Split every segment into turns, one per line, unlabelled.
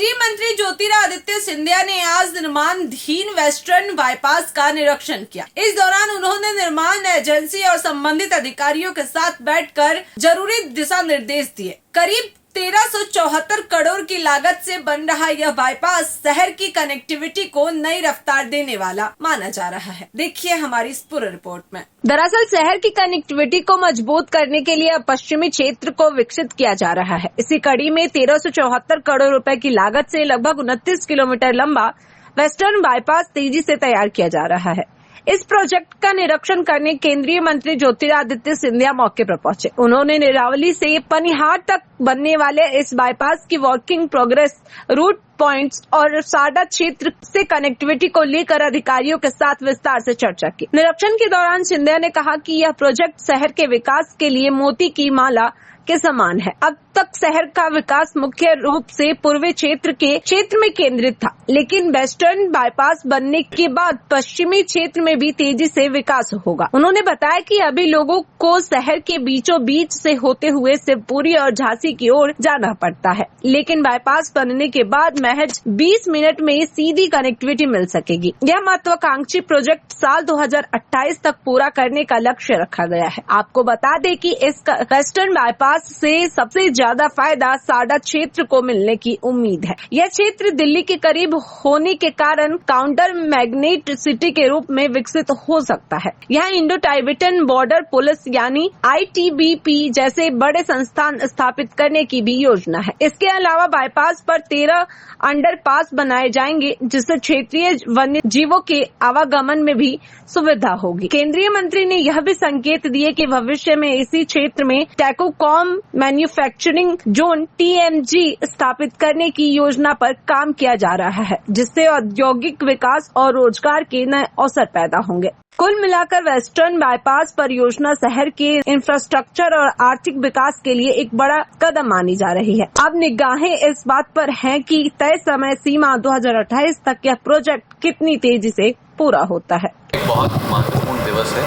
केंद्रीय मंत्री ज्योतिरादित्य सिंधिया ने आज निर्माणाधीन वेस्टर्न बाईपास का निरीक्षण किया। इस दौरान उन्होंने निर्माण एजेंसी और संबंधित अधिकारियों के साथ बैठकर जरूरी दिशा निर्देश दिए। करीब 1374 करोड़ की लागत से बन रहा यह बाईपास शहर की कनेक्टिविटी को नई रफ्तार देने वाला माना जा रहा है। देखिए हमारी इस पूरी रिपोर्ट में। दरअसल शहर की कनेक्टिविटी को मजबूत करने के लिए पश्चिमी क्षेत्र को विकसित किया जा रहा है। इसी कड़ी में 1374 करोड़ रुपए की लागत से लगभग 29 किलोमीटर लंबा वेस्टर्न बाईपास तेजी से तैयार किया जा रहा है। इस प्रोजेक्ट का निरीक्षण करने केंद्रीय मंत्री ज्योतिरादित्य सिंधिया मौके पर पहुंचे। उन्होंने निरावली से पनिहार तक बनने वाले इस बाईपास की वर्किंग प्रोग्रेस, रूट पॉइंट्स और साडा क्षेत्र से कनेक्टिविटी को लेकर अधिकारियों के साथ विस्तार से चर्चा की। निरीक्षण के दौरान सिंधिया ने कहा कि यह प्रोजेक्ट शहर के विकास के लिए मोती की माला के समान है। अब तक शहर का विकास मुख्य रूप से पूर्वी क्षेत्र में केंद्रित था, लेकिन वेस्टर्न बाईपास बनने के बाद पश्चिमी क्षेत्र में भी तेजी से विकास होगा। उन्होंने बताया कि अभी लोगों को शहर के बीचों बीच से होते हुए शिवपुरी और झांसी की ओर जाना पड़ता है, लेकिन बाईपास बनने के बाद महज 20 मिनट में सीधी कनेक्टिविटी मिल सकेगी। यह महत्वाकांक्षी प्रोजेक्ट साल 2028 तक पूरा करने का लक्ष्य रखा गया है। आपको बता दें कि इस वेस्टर्न बाईपास से सबसे ज्यादा फायदा साडा क्षेत्र को मिलने की उम्मीद है। यह क्षेत्र दिल्ली के करीब होने के कारण काउंटर मैग्नेट सिटी के रूप में विकसित हो सकता है। यहाँ इंडो टाइबेटन बॉर्डर पुलिस यानी ITBP जैसे बड़े संस्थान स्थापित करने की भी योजना है। इसके अलावा बाईपास पर 13 अंडरपास बनाए जाएंगे, जिससे क्षेत्रीय वन्य जीवों के आवागमन में भी सुविधा होगी। केंद्रीय मंत्री ने यह भी संकेत दिए कि भविष्य में इसी क्षेत्र में टैकोकॉम मैन्युफैक्चरिंग जोन TMG स्थापित करने की योजना पर काम किया जा रहा है, जिससे औद्योगिक विकास और रोजगार के नए अवसर पैदा होंगे। कुल मिलाकर वेस्टर्न बाईपास परियोजना शहर के इंफ्रास्ट्रक्चर और आर्थिक विकास के लिए एक बड़ा कदम मानी जा रही है। अब निगाहें इस बात पर हैं कि तय समय सीमा 2028 तक यह प्रोजेक्ट कितनी तेजी से पूरा होता है।
एक बहुत महत्वपूर्ण दिवस है।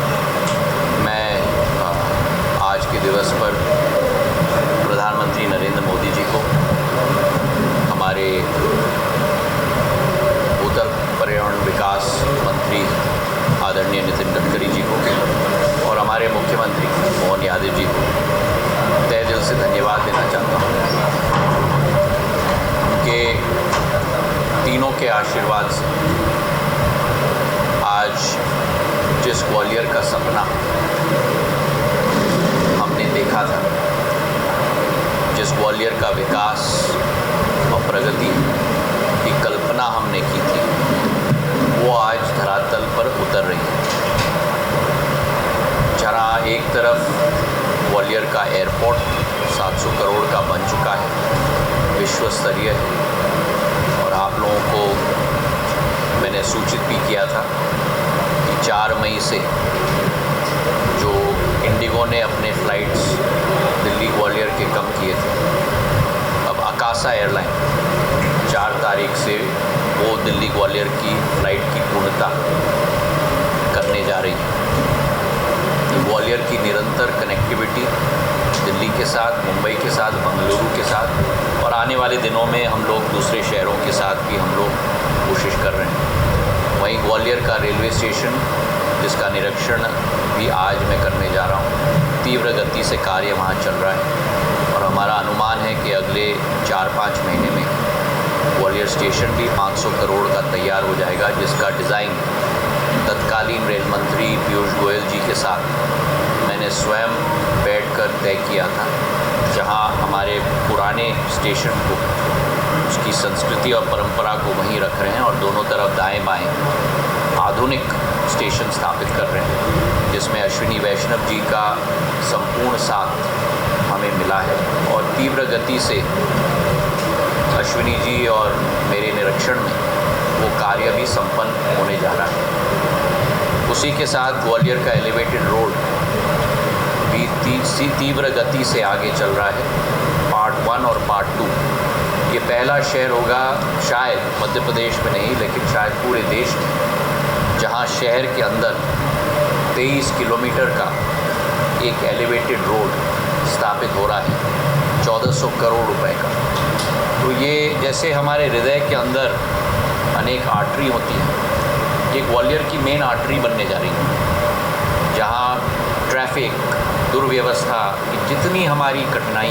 मैं आज के दिवस पर प्रधानमंत्री नरेंद्र मोदी जी को, हमारे भूतल पर्यावरण विकास मंत्री आदरणीय नितिन गडकरी जी को और हमारे मुख्यमंत्री मोहन यादव जी को तहे दिल से धन्यवाद देना चाहता हूँ। उनके तीनों के आशीर्वाद से आज जिस ग्वालियर का सपना हमने देखा था, जिस ग्वालियर का विकास और प्रगति की कल्पना हमने की थी, वो आज धरातल पर उतर रही है। जहाँ एक तरफ ग्वालियर का एयरपोर्ट 700 करोड़ का बन चुका है, विश्व स्तरीय है, और आप लोगों को मैंने सूचित भी किया था कि 4 मई से जो इंडिगो ने अपने फ़्लाइट्स दिल्ली ग्वालियर के कम किए थे, अब आकाशा एयरलाइन 4 तारीख से वो दिल्ली ग्वालियर की फ़्लाइट की पूर्णता करने जा रही है। ग्वालियर की निरंतर कनेक्टिविटी दिल्ली के साथ, मुंबई के साथ, बंगलुरु के साथ, और आने वाले दिनों में हम लोग दूसरे शहरों के साथ भी हम लोग कोशिश कर रहे हैं। वहीं ग्वालियर का रेलवे स्टेशन, जिसका निरीक्षण भी आज मैं करने जा रहा हूँ, तीव्र गति से कार्य वहाँ चल रहा है और हमारा अनुमान है कि अगले 4-5 महीने में ग्वालियर स्टेशन भी 500 करोड़ का तैयार हो जाएगा, जिसका डिज़ाइन तत्कालीन रेल मंत्री पीयूष गोयल जी के साथ मैंने स्वयं बैठकर तय किया था। जहां हमारे पुराने स्टेशन को, उसकी संस्कृति और परंपरा को वहीं रख रहे हैं और दोनों तरफ दाएं बाएं आधुनिक स्टेशन स्थापित कर रहे हैं, जिसमें अश्विनी वैष्णव जी का संपूर्ण साथ हमें मिला है और तीव्र गति से अश्विनी जी और मेरे निरीक्षण में वो कार्य भी संपन्न होने जा रहा है। उसी के साथ ग्वालियर का एलिवेटेड रोड भी तीव्र गति से आगे चल रहा है, पार्ट 1 और पार्ट 2। ये पहला शहर होगा शायद मध्य प्रदेश में नहीं, लेकिन शायद पूरे देश में, जहां शहर के अंदर 23 किलोमीटर का एक एलिवेटेड रोड स्थापित हो रहा है 1400 करोड़ रुपए का। तो ये जैसे हमारे हृदय के अंदर अनेक आर्टरी होती हैं, ये ग्वालियर की मेन आर्टरी बनने जा रही है, जहाँ ट्रैफिक, दुर्व्यवस्था की जितनी हमारी कठिनाई